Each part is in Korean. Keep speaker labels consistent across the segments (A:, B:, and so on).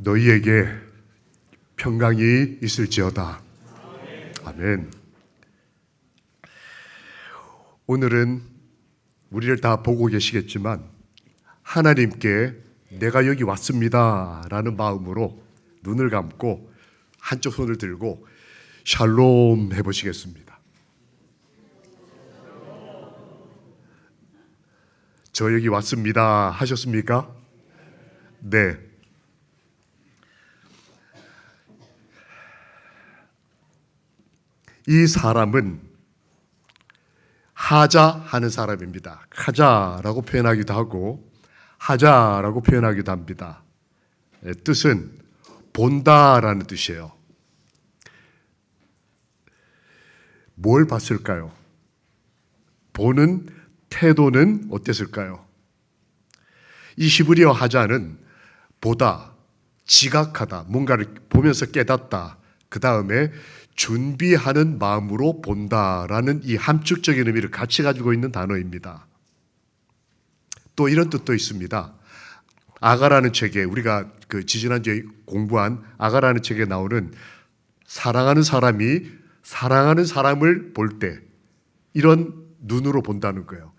A: 너희에게 평강이 있을지어다. 아멘. 오늘은 우리를 다 보고 계시겠지만 하나님께 내가 여기 왔습니다 라는 마음으로 눈을 감고 한쪽 손을 들고 샬롬 해보시겠습니다. 저 여기 왔습니다 하셨습니까? 네. 이 사람은 하자 하는 사람입니다. 하자라고 표현하기도 하고 하자라고 표현하기도 합니다. 뜻은 본다라는 뜻이에요. 뭘 봤을까요? 보는 태도는 어땠을까요? 이 히브리어 하자는 보다, 지각하다, 뭔가를 보면서 깨닫다, 그 다음에 준비하는 마음으로 본다라는 이 함축적인 의미를 같이 가지고 있는 단어입니다. 또 이런 뜻도 있습니다. 아가라는 책에 우리가 지지난주에 공부한 아가라는 책에 나오는 사랑하는 사람이 사랑하는 사람을 볼 때 이런 눈으로 본다는 거예요.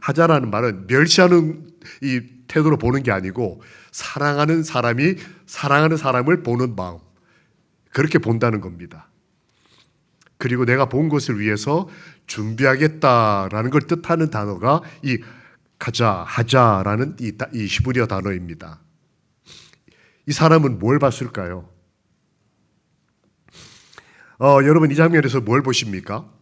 A: 하자라는 말은 멸시하는 이 태도로 보는 게 아니고 사랑하는 사람이 사랑하는 사람을 보는 마음, 그렇게 본다는 겁니다. 그리고 내가 본 것을 위해서 준비하겠다라는 걸 뜻하는 단어가 이 가자, 하자라는 이 히브리어 단어입니다. 이 사람은 뭘 봤을까요? 여러분 이 장면에서 뭘 보십니까?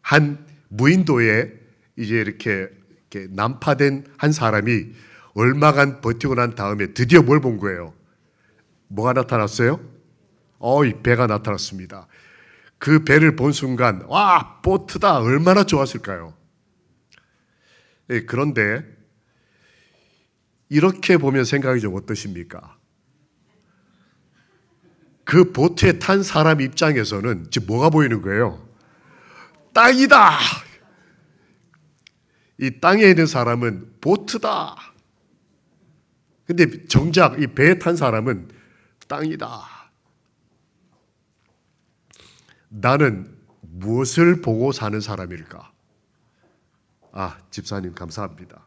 A: 한 무인도에 이제 이렇게 난파된 한 사람이 얼마간 버티고 난 다음에 드디어 뭘 본 거예요? 뭐가 나타났어요? 이 배가 나타났습니다. 그 배를 본 순간 와, 보트다, 얼마나 좋았을까요? 그런데 이렇게 보면 생각이 좀 어떠십니까? 그 보트에 탄 사람 입장에서는 지금 뭐가 보이는 거예요? 땅이다! 이 땅에 있는 사람은 보트다. 근데 정작 이 배에 탄 사람은 땅이다. 나는 무엇을 보고 사는 사람일까? 집사님 감사합니다.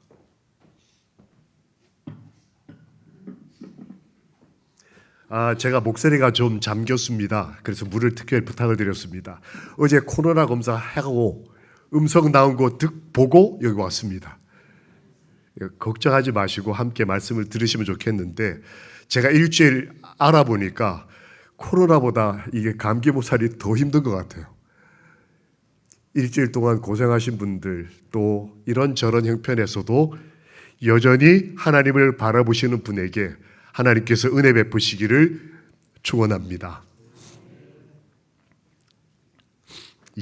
A: 제가 목소리가 좀 잠겼습니다. 그래서 물을 특별히 부탁을 드렸습니다. 어제 코로나 검사하고 음성 나온 거 보고 여기 왔습니다. 걱정하지 마시고 함께 말씀을 들으시면 좋겠는데, 제가 일주일 알아보니까 코로나보다 이게 감기보살이 더 힘든 것 같아요. 일주일 동안 고생하신 분들, 또 이런저런 형편에서도 여전히 하나님을 바라보시는 분에게 하나님께서 은혜 베푸시기를 축원합니다.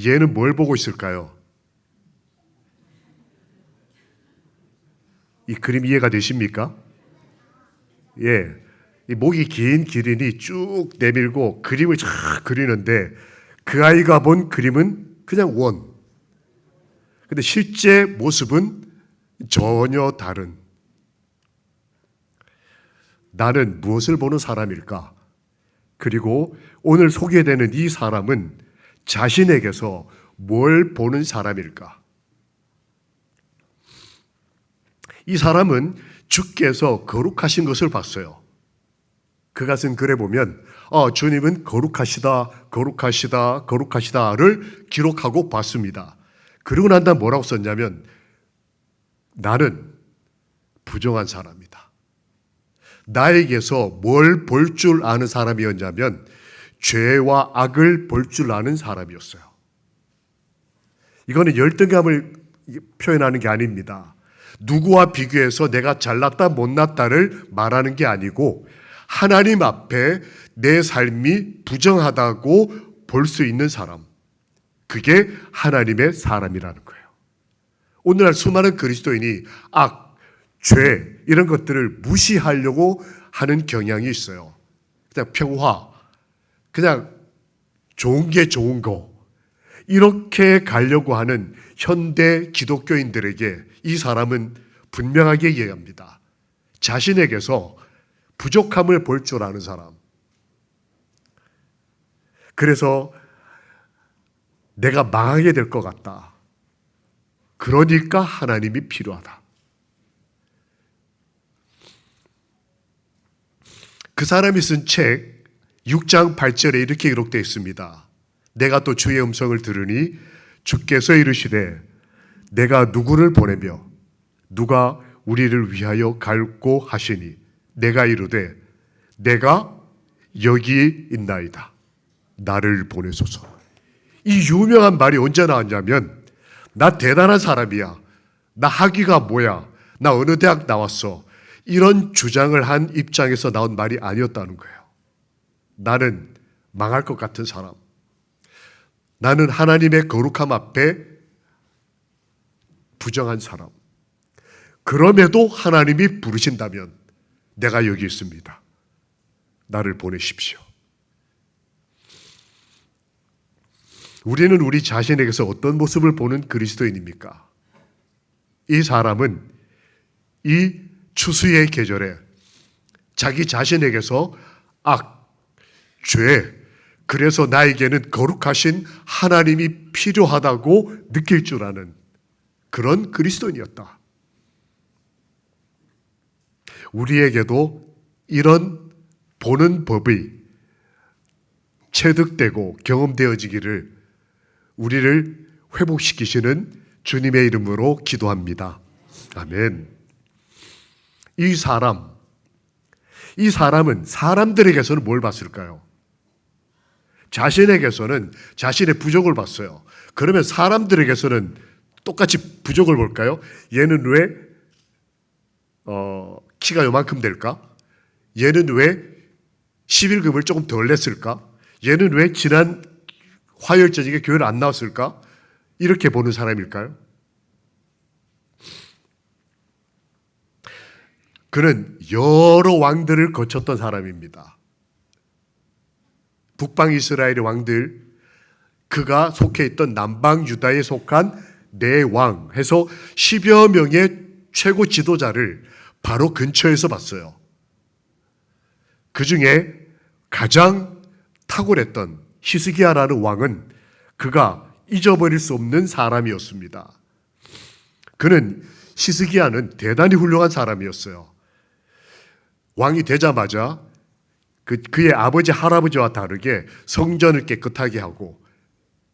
A: 얘는 뭘 보고 있을까요? 이 그림 이해가 되십니까? 예. 이 목이 긴 기린이 쭉 내밀고 그림을 쫙 그리는데 그 아이가 본 그림은 그냥 원. 근데 실제 모습은 전혀 다른. 나는 무엇을 보는 사람일까? 그리고 오늘 소개되는 이 사람은 자신에게서 뭘 보는 사람일까? 이 사람은 주께서 거룩하신 것을 봤어요. 그것은 글에 보면 주님은 거룩하시다, 거룩하시다, 거룩하시다를 기록하고 봤습니다. 그러고 난 다음 뭐라고 썼냐면 나는 부정한 사람이다. 나에게서 뭘 볼 줄 아는 사람이었냐면 죄와 악을 볼 줄 아는 사람이었어요. 이거는 열등감을 표현하는 게 아닙니다. 누구와 비교해서 내가 잘났다 못났다를 말하는 게 아니고 하나님 앞에 내 삶이 부정하다고 볼 수 있는 사람, 그게 하나님의 사람이라는 거예요. 오늘날 수많은 그리스도인이 악, 죄 이런 것들을 무시하려고 하는 경향이 있어요. 그냥 평화, 그냥 좋은 게 좋은 거, 이렇게 가려고 하는 현대 기독교인들에게 이 사람은 분명하게 이해합니다. 자신에게서 부족함을 볼 줄 아는 사람. 그래서 내가 망하게 될 것 같다. 그러니까 하나님이 필요하다. 그 사람이 쓴 책 6장 8절에 이렇게 기록되어 있습니다. 내가 또 주의 음성을 들으니 주께서 이르시되 내가 누구를 보내며 누가 우리를 위하여 갈고 하시니 내가 이르되 내가 여기 있나이다. 나를 보내소서. 이 유명한 말이 언제 나왔냐면 나 대단한 사람이야. 나 학위가 뭐야. 나 어느 대학 나왔어. 이런 주장을 한 입장에서 나온 말이 아니었다는 거예요. 나는 망할 것 같은 사람. 나는 하나님의 거룩함 앞에 부정한 사람. 그럼에도 하나님이 부르신다면 내가 여기 있습니다. 나를 보내십시오. 우리는 우리 자신에게서 어떤 모습을 보는 그리스도인입니까? 이 사람은 이 추수의 계절에 자기 자신에게서 악, 죄, 그래서 나에게는 거룩하신 하나님이 필요하다고 느낄 줄 아는 그런 그리스도인이었다. 우리에게도 이런 보는 법이 체득되고 경험되어지기를 우리를 회복시키시는 주님의 이름으로 기도합니다. 아멘. 이 사람은 사람들에게서는 뭘 봤을까요? 자신에게서는 자신의 부족을 봤어요. 그러면 사람들에게서는 똑같이 부족을 볼까요? 얘는 왜 키가 요만큼 될까? 얘는 왜 11금을 조금 덜 냈을까? 얘는 왜 지난 화요일 저녁에 교회를 안 나왔을까? 이렇게 보는 사람일까요? 그는 여러 왕들을 거쳤던 사람입니다. 북방 이스라엘의 왕들, 그가 속해 있던 남방 유다에 속한 네 왕 해서 10여 명의 최고 지도자를 바로 근처에서 봤어요. 그 중에 가장 탁월했던 히스기야라는 왕은 그가 잊어버릴 수 없는 사람이었습니다. 히스기야는 대단히 훌륭한 사람이었어요. 왕이 되자마자 그의 아버지, 할아버지와 다르게 성전을 깨끗하게 하고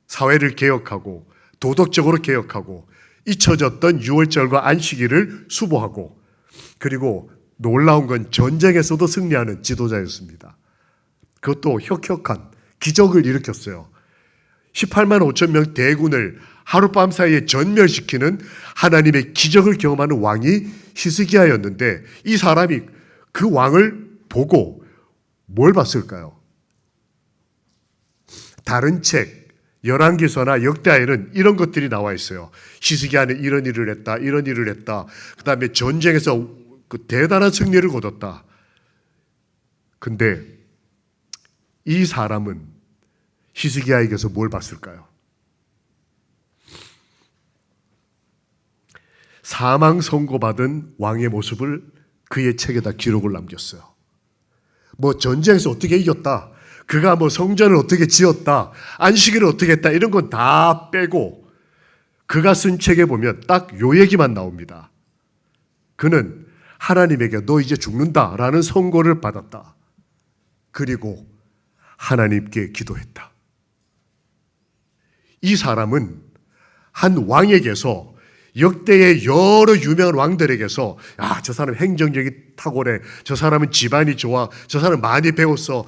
A: 사회를 개혁하고 도덕적으로 개혁하고 잊혀졌던 유월절과 안식일을 수보하고 그리고 놀라운 건 전쟁에서도 승리하는 지도자였습니다. 그것도 혁혁한 기적을 일으켰어요. 18만 5천 명 대군을 하룻밤 사이에 전멸시키는 하나님의 기적을 경험하는 왕이 히스기야였는데 이 사람이 그 왕을 보고 뭘 봤을까요? 다른 책, 열왕기서나 역대하에는 이런 것들이 나와 있어요. 히스기야는 이런 일을 했다, 이런 일을 했다. 그 다음에 전쟁에서 그 대단한 승리를 거뒀다. 근데 이 사람은 히스기야에게서 뭘 봤을까요? 사망 선고받은 왕의 모습을 그의 책에다 기록을 남겼어요. 뭐 전쟁에서 어떻게 이겼다, 그가 뭐 성전을 어떻게 지었다, 안식일을 어떻게 했다, 이런 건 다 빼고 그가 쓴 책에 보면 딱 요 얘기만 나옵니다. 그는 하나님에게 너 이제 죽는다라는 선고를 받았다. 그리고 하나님께 기도했다. 이 사람은 한 왕에게서 역대의 여러 유명한 왕들에게서 저 사람 행정력이 탁월해, 저 사람은 집안이 좋아, 저 사람은 많이 배웠어,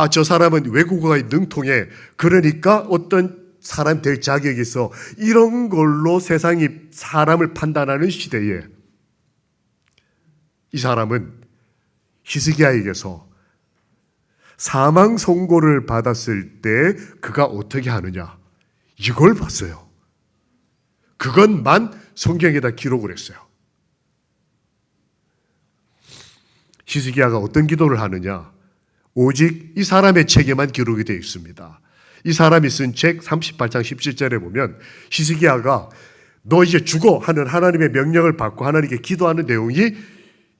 A: 저 사람은 외국어가 능통해, 그러니까 어떤 사람 될 자격이 있어, 이런 걸로 세상이 사람을 판단하는 시대에 이 사람은 히스기야에게서 사망 선고를 받았을 때 그가 어떻게 하느냐, 이걸 봤어요. 그것만 성경에다 기록을 했어요. 히스기야가 어떤 기도를 하느냐, 오직 이 사람의 책에만 기록이 되어 있습니다. 이 사람이 쓴 책 38장 17절에 보면 히스기야가 너 이제 죽어 하는 하나님의 명령을 받고 하나님께 기도하는 내용이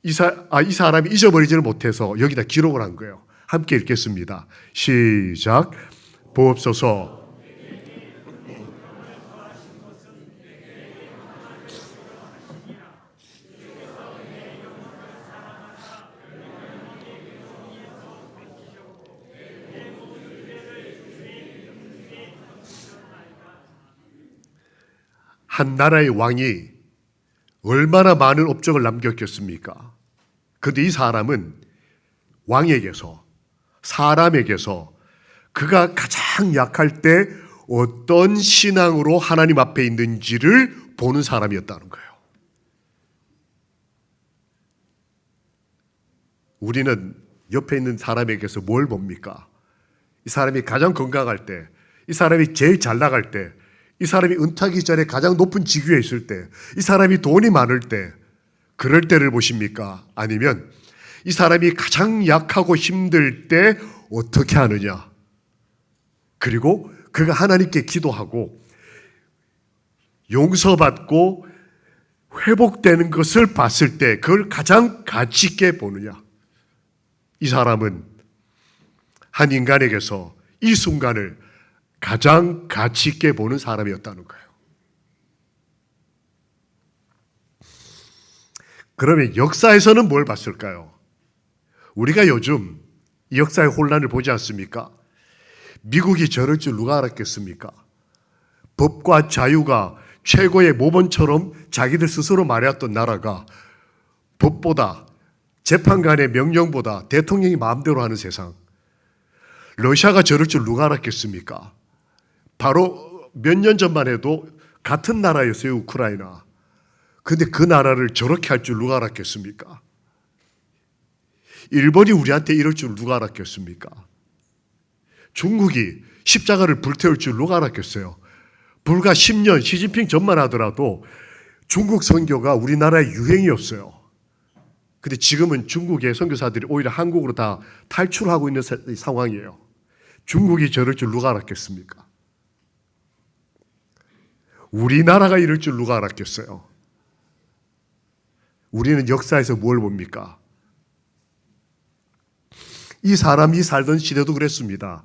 A: 이 사람이 잊어버리지를 못해서 여기다 기록을 한 거예요. 함께 읽겠습니다. 시작. 보옵소서. 한 나라의 왕이 얼마나 많은 업적을 남겼겠습니까? 그런데 이 사람은 왕에게서, 사람에게서 그가 가장 약할 때 어떤 신앙으로 하나님 앞에 있는지를 보는 사람이었다는 거예요. 우리는 옆에 있는 사람에게서 뭘 봅니까? 이 사람이 가장 건강할 때, 이 사람이 제일 잘 나갈 때, 이 사람이 은퇴하기 전에 가장 높은 직위에 있을 때, 이 사람이 돈이 많을 때, 그럴 때를 보십니까? 아니면 이 사람이 가장 약하고 힘들 때 어떻게 하느냐? 그리고 그가 하나님께 기도하고 용서받고 회복되는 것을 봤을 때 그걸 가장 가치 있게 보느냐? 이 사람은 한 인간에게서 이 순간을 가장 가치 있게 보는 사람이었다는 거예요. 그러면 역사에서는 뭘 봤을까요? 우리가 요즘 이 역사의 혼란을 보지 않습니까? 미국이 저럴 줄 누가 알았겠습니까? 법과 자유가 최고의 모범처럼 자기들 스스로 말해왔던 나라가 법보다 재판관의 명령보다 대통령이 마음대로 하는 세상. 러시아가 저럴 줄 누가 알았겠습니까? 바로 몇 년 전만 해도 같은 나라였어요, 우크라이나. 근데 그 나라를 저렇게 할 줄 누가 알았겠습니까? 일본이 우리한테 이럴 줄 누가 알았겠습니까? 중국이 십자가를 불태울 줄 누가 알았겠어요? 불과 10년 시진핑 전만 하더라도 중국 선교가 우리나라의 유행이었어요. 근데 지금은 중국의 선교사들이 오히려 한국으로 다 탈출하고 있는 상황이에요. 중국이 저럴 줄 누가 알았겠습니까? 우리나라가 이럴 줄 누가 알았겠어요? 우리는 역사에서 뭘 봅니까? 이 사람이 살던 시대도 그랬습니다.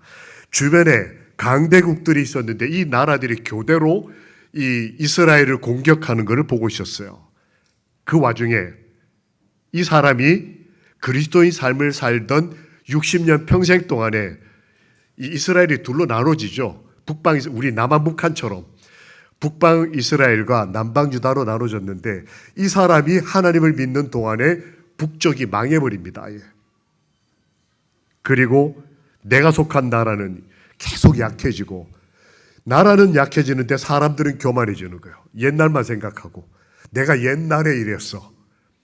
A: 주변에 강대국들이 있었는데 이 나라들이 교대로 이 이스라엘을 공격하는 것을 보고 있었어요. 그 와중에 이 사람이 그리스도인 삶을 살던 60년 평생 동안에 이 이스라엘이 둘로 나눠지죠. 북방, 우리 남한 북한처럼 북방 이스라엘과 남방 유다로 나눠졌는데 이 사람이 하나님을 믿는 동안에 북쪽이 망해버립니다. 아예. 그리고 내가 속한 나라는 계속 약해지고 나라는 약해지는데 사람들은 교만해지는 거예요. 옛날만 생각하고 내가 옛날에 이랬어.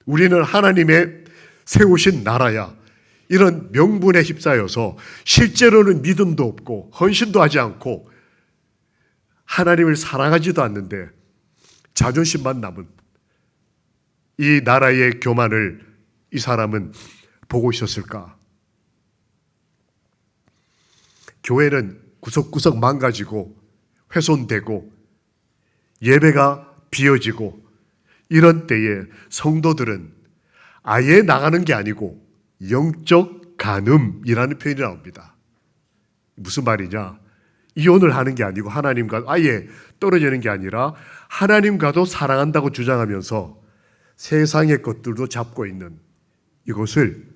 A: 우리는 하나님의 세우신 나라야. 이런 명분에 휩싸여서 실제로는 믿음도 없고 헌신도 하지 않고 하나님을 사랑하지도 않는데 자존심만 남은 이 나라의 교만을 이 사람은 보고 있었을까? 교회는 구석구석 망가지고 훼손되고 예배가 비어지고 이런 때에 성도들은 아예 나가는 게 아니고 영적 간음이라는 표현이 나옵니다. 무슨 말이냐? 이혼을 하는 게 아니고 하나님과 아예 떨어지는 게 아니라 하나님과도 사랑한다고 주장하면서 세상의 것들도 잡고 있는 이것을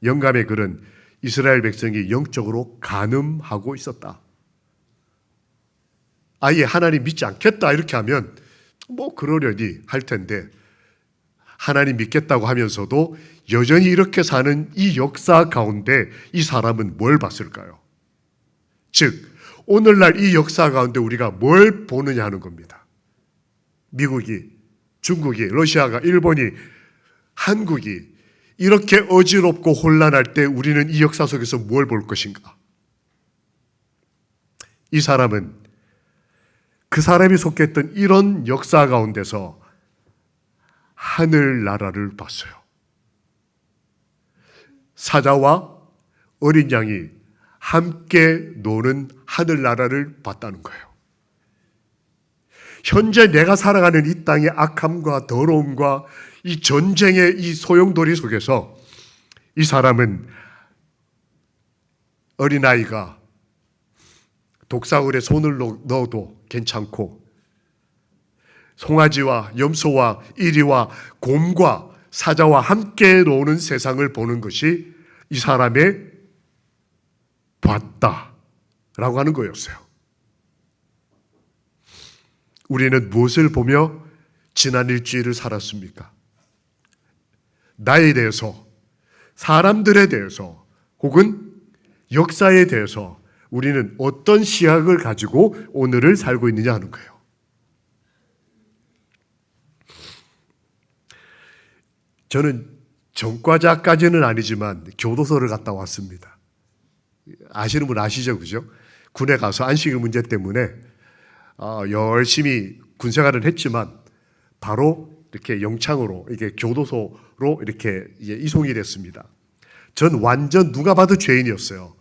A: 영감의 글은 이스라엘 백성이 영적으로 간음하고 있었다. 아예 하나님 믿지 않겠다 이렇게 하면 뭐 그러려니 할 텐데 하나님 믿겠다고 하면서도 여전히 이렇게 사는 이 역사 가운데 이 사람은 뭘 봤을까요? 즉 오늘날 이 역사 가운데 우리가 뭘 보느냐 하는 겁니다. 미국이, 중국이, 러시아가, 일본이, 한국이 이렇게 어지럽고 혼란할 때 우리는 이 역사 속에서 뭘 볼 것인가? 이 사람은 그 사람이 속했던 이런 역사 가운데서 하늘나라를 봤어요. 사자와 어린 양이 함께 노는 하늘나라를 봤다는 거예요. 현재 내가 살아가는 이 땅의 악함과 더러움과 이 전쟁의 이 소용돌이 속에서 이 사람은 어린아이가 독사울에 손을 넣어도 괜찮고 송아지와 염소와 이리와 곰과 사자와 함께 노는 세상을 보는 것이 이 사람의 봤다라고 하는 거였어요. 우리는 무엇을 보며 지난 일주일을 살았습니까? 나에 대해서, 사람들에 대해서, 혹은 역사에 대해서 우리는 어떤 시각을 가지고 오늘을 살고 있느냐 하는 거예요. 저는 전과자까지는 아니지만 교도소를 갔다 왔습니다. 아시는 분 아시죠? 그죠? 군에 가서 안식일 문제 때문에 열심히 군생활을 했지만 바로 이렇게 영창으로 이게 교도소로 이렇게 이송이 됐습니다. 전 완전 누가 봐도 죄인이었어요.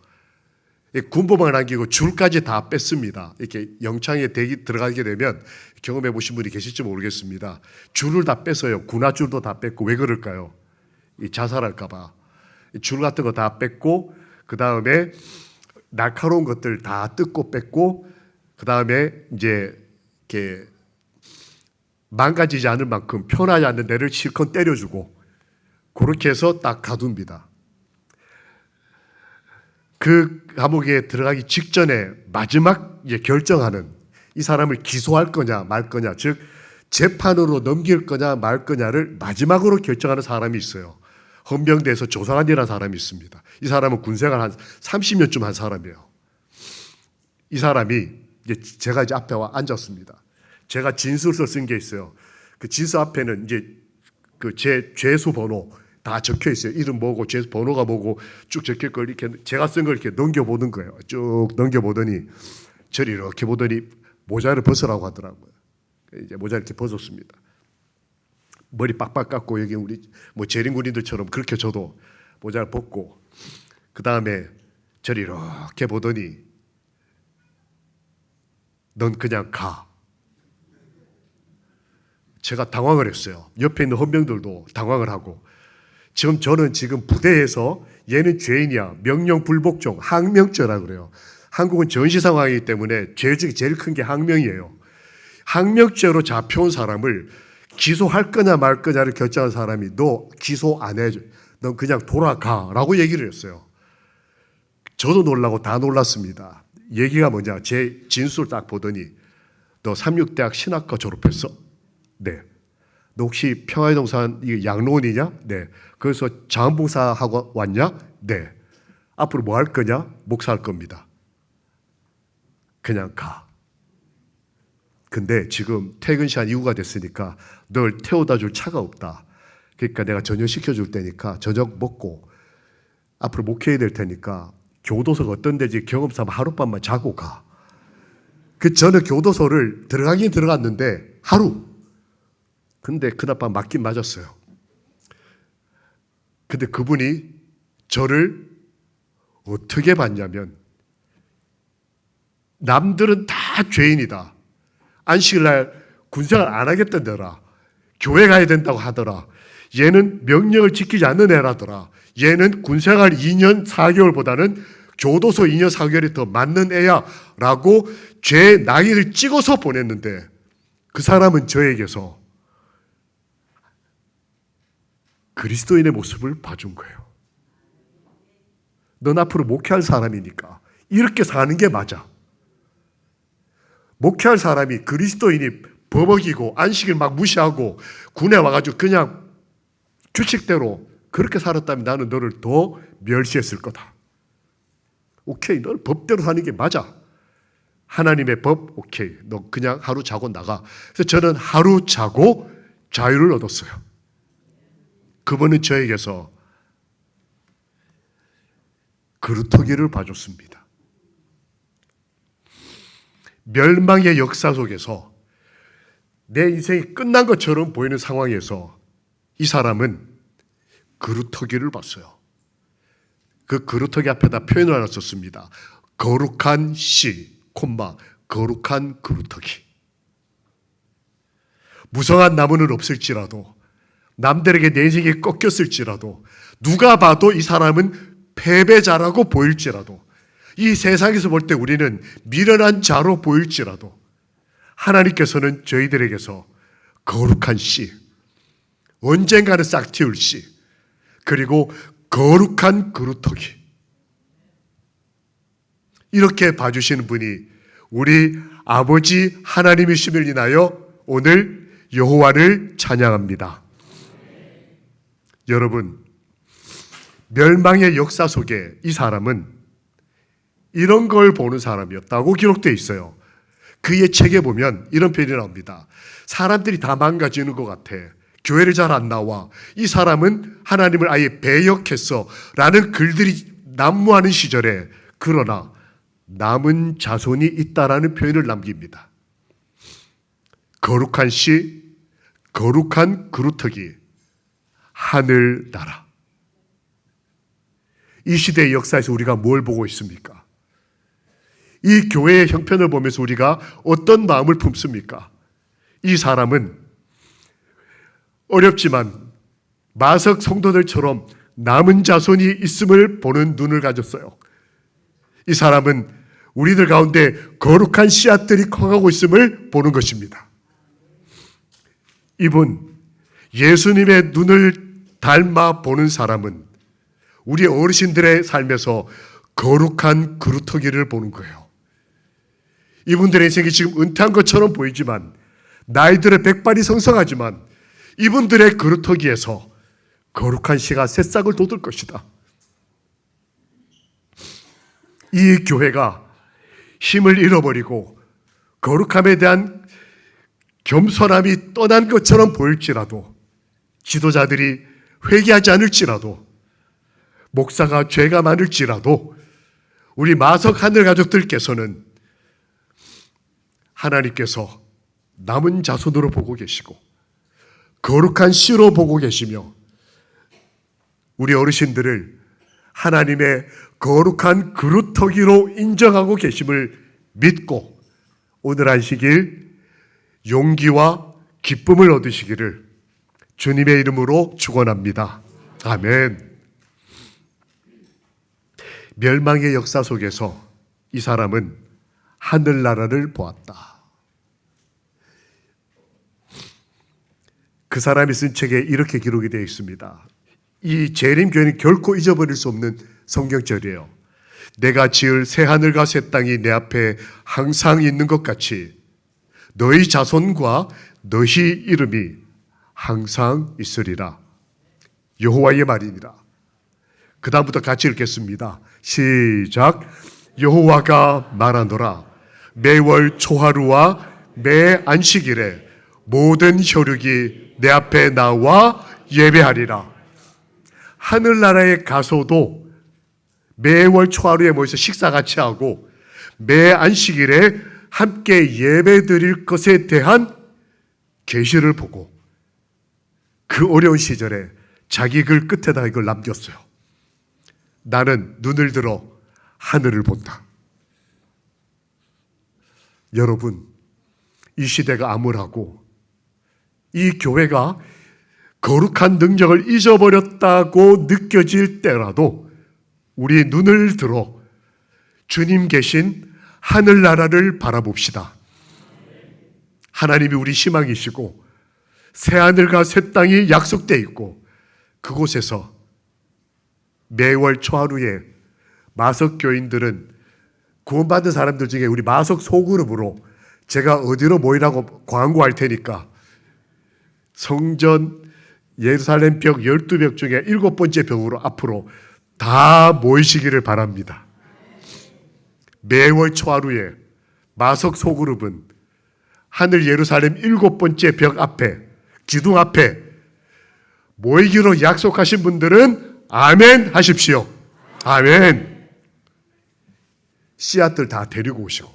A: 군복만 안기고 줄까지 다 뺐습니다. 이렇게 영창에 들어가게 되면 경험해 보신 분이 계실지 모르겠습니다. 줄을 다 뺐어요. 군화줄도 다 뺐고. 왜 그럴까요? 자살할까 봐. 줄 같은 거 다 뺐고, 그 다음에 날카로운 것들 다 뜯고 뺐고, 그 다음에 이제 이렇게 망가지지 않을 만큼 편하지 않는 데를 실컷 때려주고, 그렇게 해서 딱 가둡니다. 그 감옥에 들어가기 직전에 마지막 결정하는, 이 사람을 기소할 거냐 말 거냐, 즉 재판으로 넘길 거냐 말 거냐를 마지막으로 결정하는 사람이 있어요. 헌병대에서 조상한이라는 사람이 있습니다. 이 사람은 군생활 한 30년쯤 한 사람이에요. 이 사람이 제가 이제 앞에 와 앉았습니다. 제가 진술서 쓴 게 있어요. 그 진술 앞에는 이제 그 제 죄수 번호 다 적혀 있어요. 이름 뭐고 죄수 번호가 뭐고 쭉 적혀 있고, 이렇게 제가 쓴 걸 이렇게 넘겨보는 거예요. 쭉 넘겨보더니 저를 이렇게 보더니 모자를 벗으라고 하더라고요. 이제 모자 이렇게 벗었습니다. 머리 빡빡 깎고, 여기 우리 뭐 재림군인들처럼 그렇게 저도 모자를 벗고, 그 다음에 저를 이렇게 보더니 넌 그냥 가. 제가 당황을 했어요. 옆에 있는 헌병들도 당황을 하고, 저는 지금 부대에서 얘는 죄인이야, 명령 불복종, 항명죄라 그래요. 한국은 전시 상황이기 때문에 죄 중에 제일 큰 게 항명이에요. 항명죄로 잡혀온 사람을 기소할 거냐 말 거냐를 결정한 사람이 너 기소 안 해, 넌 그냥 돌아가라고 얘기를 했어요. 저도 놀라고 다 놀랐습니다. 얘기가 뭐냐, 제 진술 딱 보더니 너 삼육대학 신학과 졸업했어? 네. 너 혹시 평화동산 양로원이냐? 네. 그래서 자원봉사하고 왔냐? 네. 앞으로 뭐 할 거냐? 목사할 겁니다. 그냥 가. 근데 지금 퇴근 시간 이후가 됐으니까 널 태워다 줄 차가 없다. 그러니까 내가 저녁 시켜줄 테니까 저녁 먹고 앞으로 목회해야 될 테니까 교도소가 어떤 데지 경험 삼아 하룻밤만 자고 가. 저는 교도소를 들어가긴 들어갔는데 하루. 근데 그날 밤 맞긴 맞았어요. 근데 그분이 저를 어떻게 봤냐면, 남들은 다 죄인이다. 안식일날 군생활 안 하겠다더라. 교회 가야 된다고 하더라. 얘는 명령을 지키지 않는 애라더라. 얘는 군생활 2년 4개월보다는 교도소 2년 4개월이 더 맞는 애야 라고 죄 나이를 찍어서 보냈는데, 그 사람은 저에게서 그리스도인의 모습을 봐준 거예요. 넌 앞으로 목회할 사람이니까 이렇게 사는 게 맞아. 목회할 사람이 그리스도인이 버벅이고 안식일 막 무시하고 군에 와가지고 그냥 규칙대로 그렇게 살았다면 나는 너를 더 멸시했을 거다. 오케이, 너는 법대로 사는 게 맞아. 하나님의 법, 오케이. 너 그냥 하루 자고 나가. 그래서 저는 하루 자고 자유를 얻었어요. 그분은 저에게서 그루터기를 봐줬습니다. 멸망의 역사 속에서 내 인생이 끝난 것처럼 보이는 상황에서 이 사람은 그루터기를 봤어요. 그 그루터기 앞에다 표현을 하나 썼습니다. 거룩한 씨, 콤마, 거룩한 그루터기. 무성한 나무는 없을지라도, 남들에게 내 인생이 꺾였을지라도, 누가 봐도 이 사람은 패배자라고 보일지라도, 이 세상에서 볼 때 우리는 미련한 자로 보일지라도, 하나님께서는 저희들에게서 거룩한 씨, 언젠가는 싹틔울 씨, 그리고 거룩한 그루터기, 이렇게 봐주시는 분이 우리 아버지 하나님이심을 인하여 오늘 여호와를 찬양합니다. 여러분, 멸망의 역사 속에 이 사람은 이런 걸 보는 사람이었다고 기록되어 있어요. 그의 책에 보면 이런 표현이 나옵니다. 사람들이 다 망가지는 것 같아. 교회를 잘 안 나와. 이 사람은 하나님을 아예 배역했어. 라는 글들이 난무하는 시절에, 그러나 남은 자손이 있다라는 표현을 남깁니다. 거룩한 씨, 거룩한 그루터기, 하늘나라. 이 시대의 역사에서 우리가 뭘 보고 있습니까? 이 교회의 형편을 보면서 우리가 어떤 마음을 품습니까? 이 사람은 어렵지만 마석 성도들처럼 남은 자손이 있음을 보는 눈을 가졌어요. 이 사람은 우리들 가운데 거룩한 씨앗들이 커가고 있음을 보는 것입니다. 이분, 예수님의 눈을 닮아 보는 사람은 우리 어르신들의 삶에서 거룩한 그루터기를 보는 거예요. 이분들의 인생이 지금 은퇴한 것처럼 보이지만, 나이들의 백발이 성성하지만, 이분들의 그루터기에서 거룩한 씨가 새싹을 돋을 것이다. 이 교회가 힘을 잃어버리고 거룩함에 대한 겸손함이 떠난 것처럼 보일지라도, 지도자들이 회개하지 않을지라도, 목사가 죄가 많을지라도, 우리 마석 하늘 가족들께서는 하나님께서 남은 자손으로 보고 계시고 거룩한 씨로 보고 계시며, 우리 어르신들을 하나님의 거룩한 그루터기로 인정하고 계심을 믿고 오늘 하시길 용기와 기쁨을 얻으시기를 주님의 이름으로 축원합니다. 아멘. 멸망의 역사 속에서 이 사람은 하늘나라를 보았다. 그 사람이 쓴 책에 이렇게 기록이 되어 있습니다. 이 재림교회는 결코 잊어버릴 수 없는 성경절이에요. 내가 지을 새하늘과 새 땅이 내 앞에 항상 있는 것 같이 너희 자손과 너희 이름이 항상 있으리라. 여호와의 말이니라. 그 다음부터 같이 읽겠습니다. 시작. 여호와가 말하노라. 매월 초하루와 매 안식일에 모든 혈육이 내 앞에 나와 예배하리라. 하늘나라에 가서도 매월 초하루에 모여서 식사 같이 하고 매 안식일에 함께 예배 드릴 것에 대한 계시를 보고 그 어려운 시절에 자기 글 끝에다 이걸 남겼어요. 나는 눈을 들어 하늘을 본다. 여러분, 이 시대가 암울하고 이 교회가 거룩한 능력을 잊어버렸다고 느껴질 때라도 우리 눈을 들어 주님 계신 하늘나라를 바라봅시다. 하나님이 우리 희망이시고 새하늘과 새 땅이 약속되어 있고, 그곳에서 매월 초하루에 마석 교인들은 구원받은 사람들 중에 우리 마석 소그룹으로 제가 어디로 모이라고 광고할 테니까 성전 예루살렘 벽 12벽 중에 7번째 벽으로 앞으로 다 모이시기를 바랍니다. 매월 초하루에 마석 소그룹은 하늘 예루살렘 7번째 벽 앞에, 기둥 앞에 모이기로 약속하신 분들은 아멘 하십시오. 아멘. 씨앗들 다 데리고 오시고.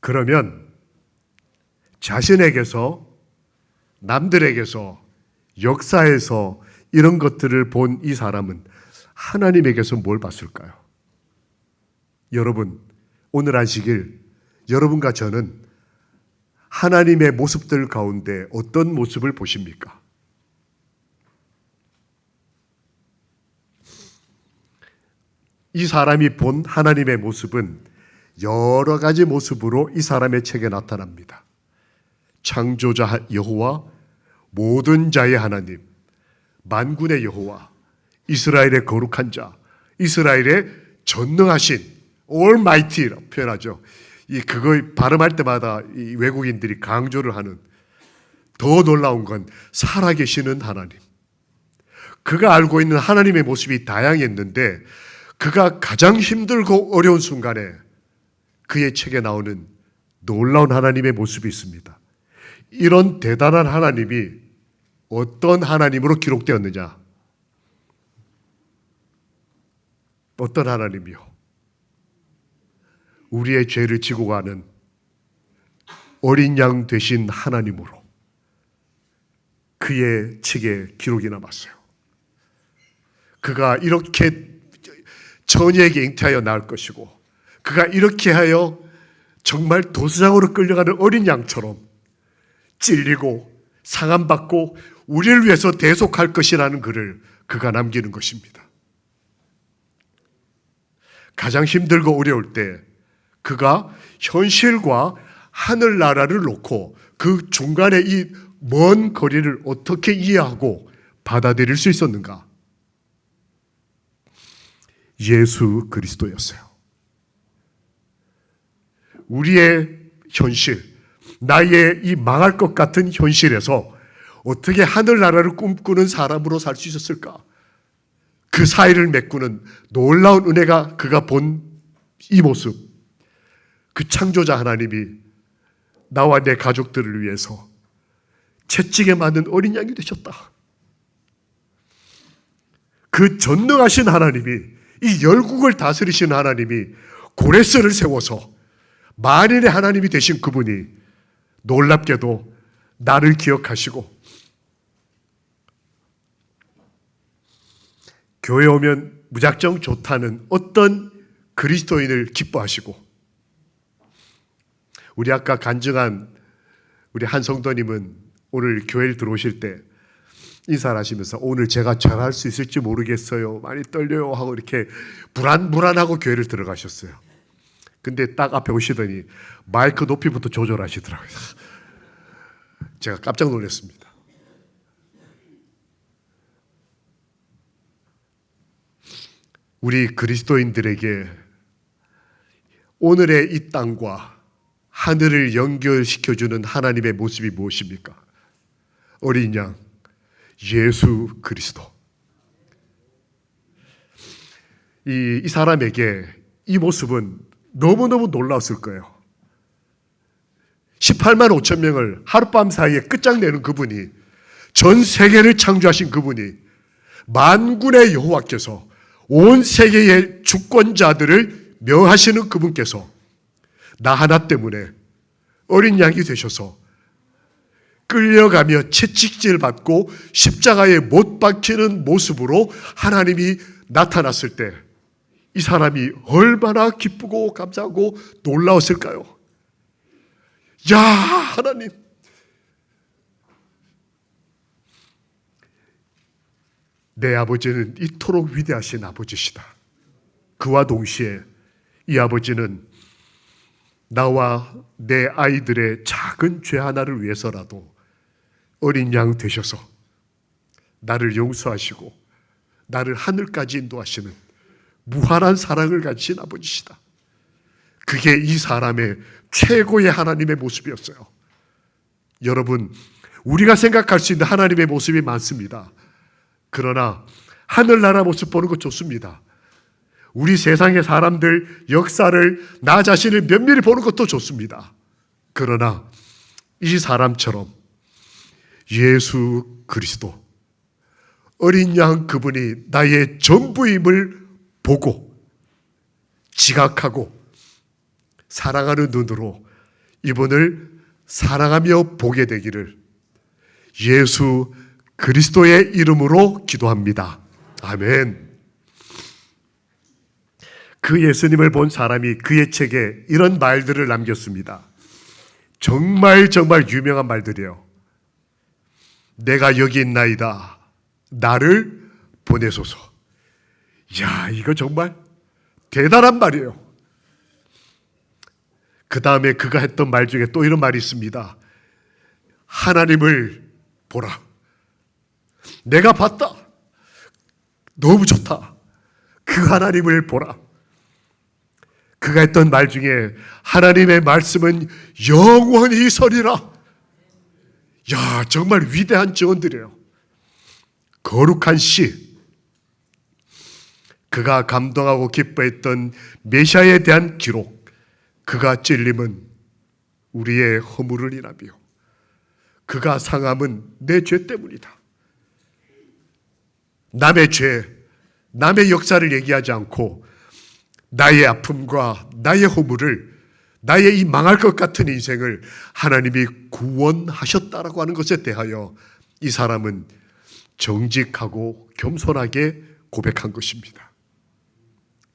A: 그러면 자신에게서, 남들에게서, 역사에서 이런 것들을 본 이 사람은 하나님에게서 뭘 봤을까요? 여러분, 오늘 안식일 여러분과 저는 하나님의 모습들 가운데 어떤 모습을 보십니까? 이 사람이 본 하나님의 모습은 여러 가지 모습으로 이 사람의 책에 나타납니다. 창조자 여호와, 모든 자의 하나님, 만군의 여호와, 이스라엘의 거룩한 자, 이스라엘의 전능하신 Almighty라고 표현하죠. 그거 발음할 때마다 이 외국인들이 강조를 하는, 더 놀라운 건 살아계시는 하나님. 그가 알고 있는 하나님의 모습이 다양했는데 그가 가장 힘들고 어려운 순간에 그의 책에 나오는 놀라운 하나님의 모습이 있습니다. 이런 대단한 하나님이 어떤 하나님으로 기록되었느냐? 어떤 하나님이요? 우리의 죄를 지고 가는 어린 양 되신 하나님으로 그의 책에 기록이 남았어요. 그가 이렇게 처녀에게 잉태하여 낳을 것이고, 그가 이렇게 하여 정말 도수장으로 끌려가는 어린 양처럼 찔리고 상함받고 우리를 위해서 대속할 것이라는 글을 그가 남기는 것입니다. 가장 힘들고 어려울 때 그가 현실과 하늘나라를 놓고 그 중간에 이 먼 거리를 어떻게 이해하고 받아들일 수 있었는가? 예수 그리스도였어요. 우리의 현실, 나의 이 망할 것 같은 현실에서 어떻게 하늘나라를 꿈꾸는 사람으로 살 수 있었을까? 그 사이를 메꾸는 놀라운 은혜가 그가 본 이 모습, 그 창조자 하나님이 나와 내 가족들을 위해서 채찍에 맞는 어린 양이 되셨다. 그 전능하신 하나님이, 이 열국을 다스리신 하나님이 고레스를 세워서 만인의 하나님이 되신 그분이 놀랍게도 나를 기억하시고 교회 오면 무작정 좋다는 어떤 그리스도인을 기뻐하시고, 우리 아까 간증한 우리 한 성도님은 오늘 교회를 들어오실 때 인사를 하시면서 오늘 제가 잘할 수 있을지 모르겠어요, 많이 떨려요 하고 이렇게 불안하고 교회를 들어가셨어요. 근데 딱 앞에 오시더니 마이크 높이부터 조절하시더라고요. 제가 깜짝 놀랐습니다. 우리 그리스도인들에게 오늘의 이 땅과 하늘을 연결시켜주는 하나님의 모습이 무엇입니까? 어린 양, 예수 그리스도. 이 사람에게 이 모습은 너무너무 놀라웠을 거예요. 18만 5천 명을 하룻밤 사이에 끝장내는 그분이, 전 세계를 창조하신 그분이, 만군의 여호와께서 온 세계의 주권자들을 명하시는 그분께서 나 하나 때문에 어린 양이 되셔서 끌려가며 채찍질 받고 십자가에 못 박히는 모습으로 하나님이 나타났을 때 이 사람이 얼마나 기쁘고 감사하고 놀라웠을까요? 야, 하나님, 내 아버지는 이토록 위대하신 아버지시다. 그와 동시에 이 아버지는 나와 내 아이들의 작은 죄 하나를 위해서라도 어린 양 되셔서 나를 용서하시고 나를 하늘까지 인도하시는 무한한 사랑을 가지신 아버지시다. 그게 이 사람의 최고의 하나님의 모습이었어요. 여러분, 우리가 생각할 수 있는 하나님의 모습이 많습니다. 그러나 하늘나라 모습 보는 것 좋습니다. 우리 세상의 사람들 역사를, 나 자신을 면밀히 보는 것도 좋습니다. 그러나 이 사람처럼 예수 그리스도, 어린 양 그분이 나의 전부임을 보고 지각하고 사랑하는 눈으로 이분을 사랑하며 보게 되기를 예수 그리스도의 이름으로 기도합니다. 아멘. 그 예수님을 본 사람이 그의 책에 이런 말들을 남겼습니다. 정말 유명한 말들이에요. 내가 여기 있나이다. 나를 보내소서. 야, 이거 정말 대단한 말이에요. 그 다음에 그가 했던 말 중에 또 이런 말이 있습니다. 하나님을 보라. 내가 봤다. 너무 좋다. 그 하나님을 보라. 그가 했던 말 중에 하나님의 말씀은 영원히 서리라. 야, 정말 위대한 증언들이에요. 거룩한 시. 그가 감동하고 기뻐했던 메시아에 대한 기록. 그가 찔림은 우리의 허물을 인하며 그가 상함은 내 죄 때문이다. 남의 죄, 남의 역사를 얘기하지 않고 나의 아픔과 나의 허물을, 나의 이 망할 것 같은 인생을 하나님이 구원하셨다라고 하는 것에 대하여 이 사람은 정직하고 겸손하게 고백한 것입니다.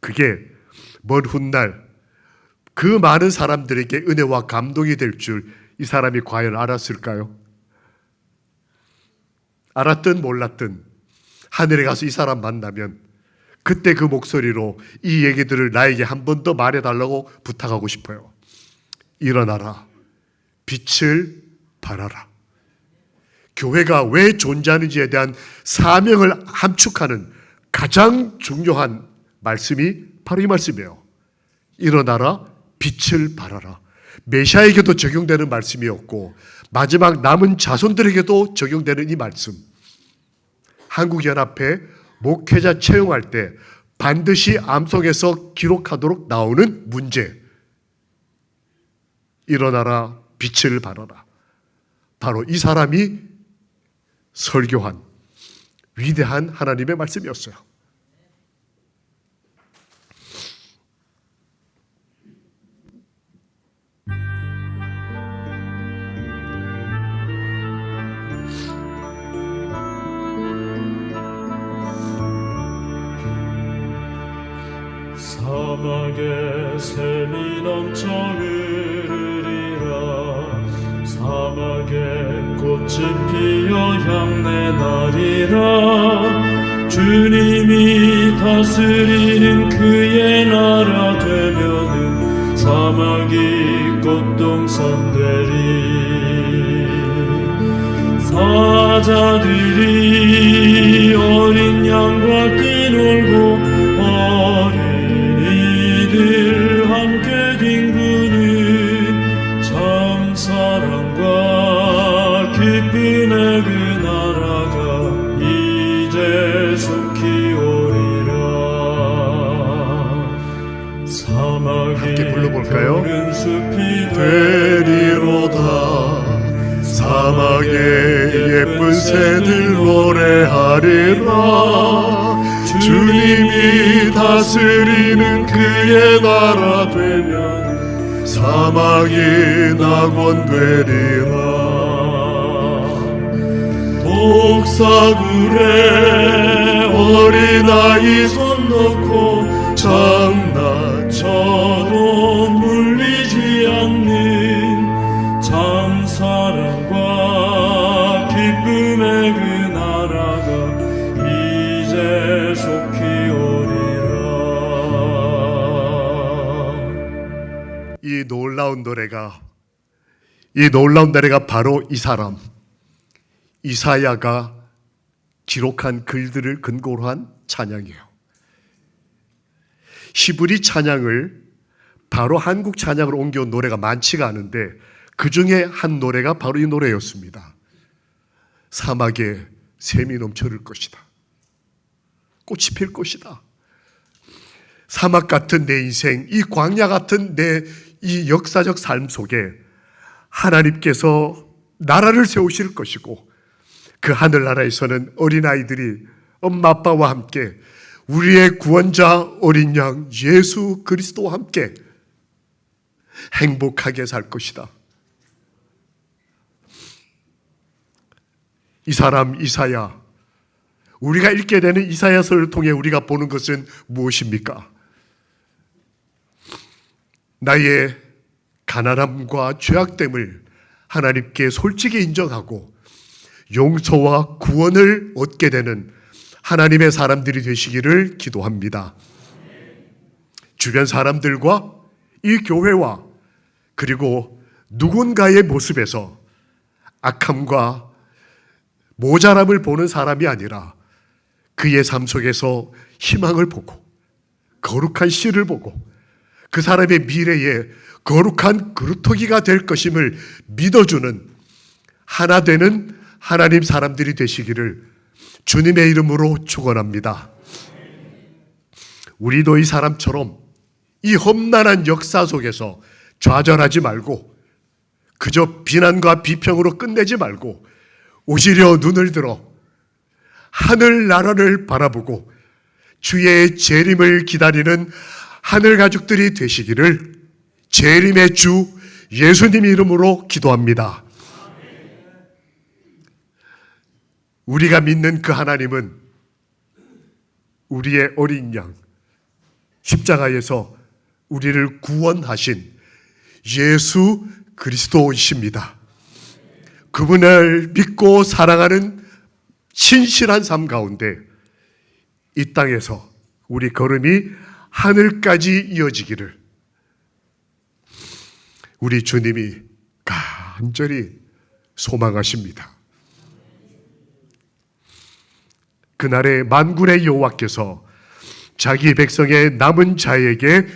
A: 그게 먼 훗날 그 많은 사람들에게 은혜와 감동이 될 줄 이 사람이 과연 알았을까요? 알았든 몰랐든 하늘에 가서 이 사람 만나면 그때 그 목소리로 이 얘기들을 나에게 한 번 더 말해달라고 부탁하고 싶어요. 일어나라. 빛을 발하라. 교회가 왜 존재하는지에 대한 사명을 함축하는 가장 중요한 말씀이 바로 이 말씀이에요. 일어나라. 빛을 발하라. 메시아에게도 적용되는 말씀이었고 마지막 남은 자손들에게도 적용되는 이 말씀. 한국연합회 목회자 채용할 때 반드시 암송에서 기록하도록 나오는 문제. 일어나라, 빛을 발하라. 바로 이 사람이 설교한 위대한 하나님의 말씀이었어요.
B: 사막에 샘이 넘쳐 흐르리라. 사막에 꽃은 피어 향내 나리라. 주님이 다스리는 그의 나라 되면은 사막이 꽃동산 되리. 사자들이 어린 양과 뛰놀고 어린이들 함께 뒹구는 참 사랑과 기쁨의 그 나라가 이제 속히 오리라. 사막이
A: 함께 불러볼까요?
B: 푸른 숲이
A: 되리로다. 사막에 예쁜 새들 노래하리라. 주님이 다스리는 그의 나라 되면 사막이 낙원 되리라. 독사굴에 어린아이 손 놓고 장난쳐도 물리지 않는 참 사랑과 기쁨의 그 나라가 이제 속히 오리라. 이 놀라운 노래가 바로 이 사람 이사야가 기록한 글들을 근거로 한 찬양이에요. 히브리 찬양을 바로 한국 찬양으로 옮겨온 노래가 많지가 않은데 그 중에 한 노래가 바로 이 노래였습니다. 사막에 샘이 넘쳐 흐를 것이다. 꽃이 필 것이다. 사막 같은 내 인생, 이 광야 같은 내 이 역사적 삶 속에 하나님께서 나라를 세우실 것이고 그 하늘나라에서는 어린아이들이 엄마 아빠와 함께 우리의 구원자 어린 양 예수 그리스도와 함께 행복하게 살 것이다. 이 사람 이사야, 우리가 읽게 되는 이사야서를 통해 우리가 보는 것은 무엇입니까? 나의 가난함과 죄악됨을 하나님께 솔직히 인정하고 용서와 구원을 얻게 되는 하나님의 사람들이 되시기를 기도합니다. 주변 사람들과 이 교회와 그리고 누군가의 모습에서 악함과 모자람을 보는 사람이 아니라 그의 삶 속에서 희망을 보고 거룩한 씨를 보고 그 사람의 미래에 거룩한 그루터기가 될 것임을 믿어주는 하나 되는 하나님 사람들이 되시기를 주님의 이름으로 축원합니다. 우리도 이 사람처럼 이 험난한 역사 속에서 좌절하지 말고 그저 비난과 비평으로 끝내지 말고 오히려 눈을 들어 하늘 나라를 바라보고 주의 재림을 기다리는 하늘 가족들이 되시기를 재림의 주 예수님 이름으로 기도합니다. 우리가 믿는 그 하나님은 우리의 어린 양 십자가에서 우리를 구원하신 예수 그리스도이십니다. 그분을 믿고 사랑하는 신실한 삶 가운데 이 땅에서 우리 걸음이 하늘까지 이어지기를 우리 주님이 간절히 소망하십니다. 그날에 만군의 여호와께서 자기 백성의 남은 자에게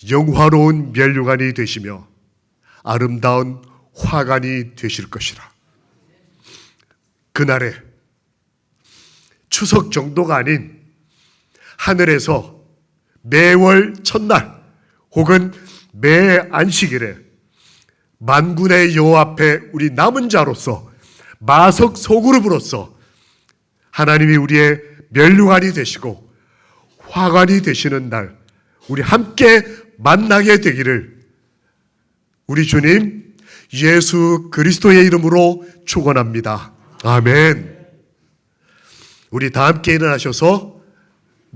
A: 영화로운 면류관이 되시며 아름다운 화관이 되실 것이라. 그날에 추석 정도가 아닌 하늘에서 매월 첫날 혹은 매 안식일에 만군의 여호와 앞에 우리 남은 자로서 마석 소그룹으로서 하나님이 우리의 면류관이 되시고 화관이 되시는 날 우리 함께 만나게 되기를 우리 주님 예수 그리스도의 이름으로 축원합니다. 아멘. 우리 다 함께 일어나셔서